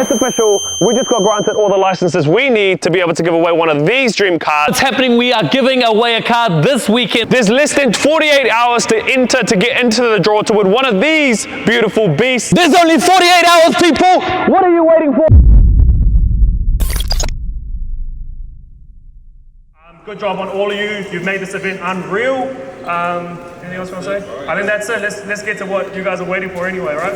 It's official, we just got granted all the licenses we need to be able to give away one of these dream cars. It's happening, we are giving away a car this weekend. There's less than 48 hours to enter to get into the draw to win one of these beautiful beasts. There's only 48 hours, people! What are you waiting for? Good job on all of you. You've made this event unreal. Anything else you want to say? I think that's it. Let's get to what you guys are waiting for anyway, right?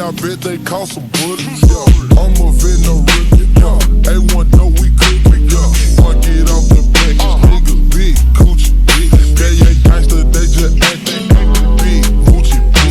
I bet they cost some bullets. I'm a veteran rookie. A1 know we cookin'. Fuck it off the back. Niggas big, coochie big. They ain't gangsta, they just actin' big, coochie big.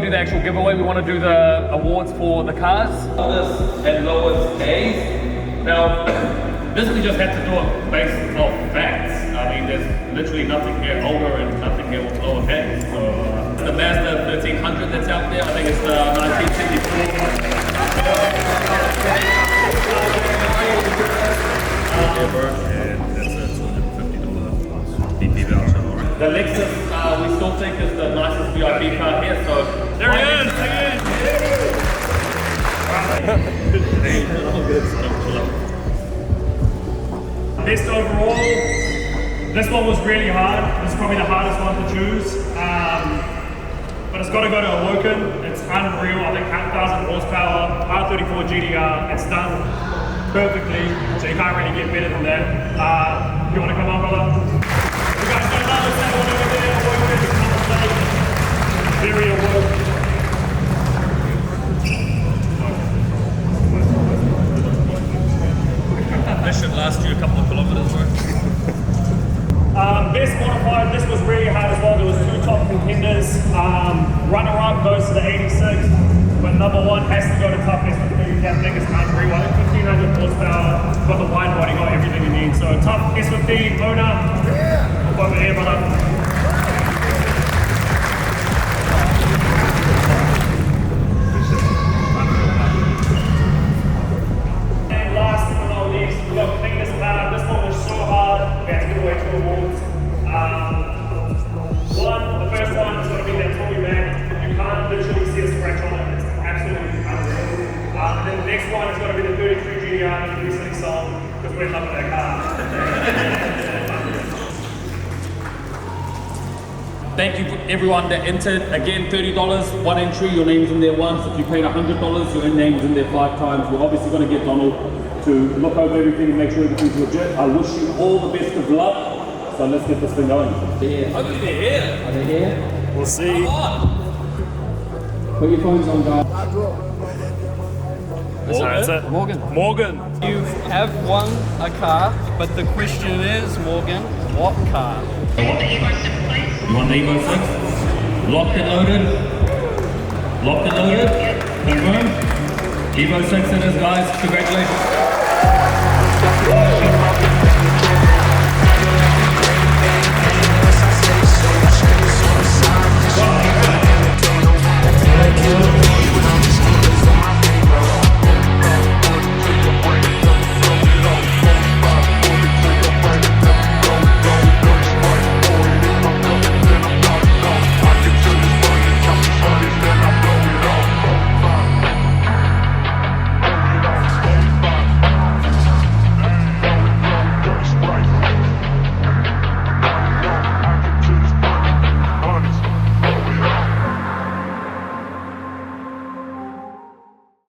I'm actual giveaway, we want to do the awards for the cars. This and lowest A's. Now, this we just had to do it based off facts. I mean, there's literally nothing here older and nothing here with lower A's. So, the Mazda 1300 that's out there, I think it's the 1974. The Lexus, we still think is the nicest VIP car here, so there it is. Best overall, this one was really hard. This is probably the hardest one to choose. But it's got to go to a Woken. It's unreal. I think 1,000 horsepower, R34 GDR. It's done perfectly, so you can't really get better than that. You want to come on, brother? You guys don't know what's that one over there? Woken, come on, play. Very awoke. This should last you a couple of kilometers, bro. Best modified, this was really hard as well. There was 2 top contenders. Runner-up goes to the 86, but number 1 has to go to toughest with the biggest unreal. I think 1,500 horsepower, got the wide body, got everything you need. So tough S15 owner, over here, brother. And last but not least, we got cleanest car. This one was so hard, we had to give away 2 awards. The first one is going to be that Tommy Mac. You can't literally see a scratch on it. It's absolutely unreal. And then the next one is going to be the 33 GDR that you recently sold because we're loving that car. Thank you for everyone that entered. Again, $30, 1 entry, your name's in there once. If you paid $100, your name's in there 5 times. We're obviously going to get Donald to look over everything and make sure everything's legit. I wish you all the best of luck. So let's get this thing going. Yeah. Over there. Are they here? We'll see. Put your phones on, guys. That's it. Morgan. Morgan. You have won a car, but the question is, Morgan, what car? You want the Evo 6? Locked and loaded? Locked and loaded? Confirmed? Evo 6 it is, guys. Congratulations.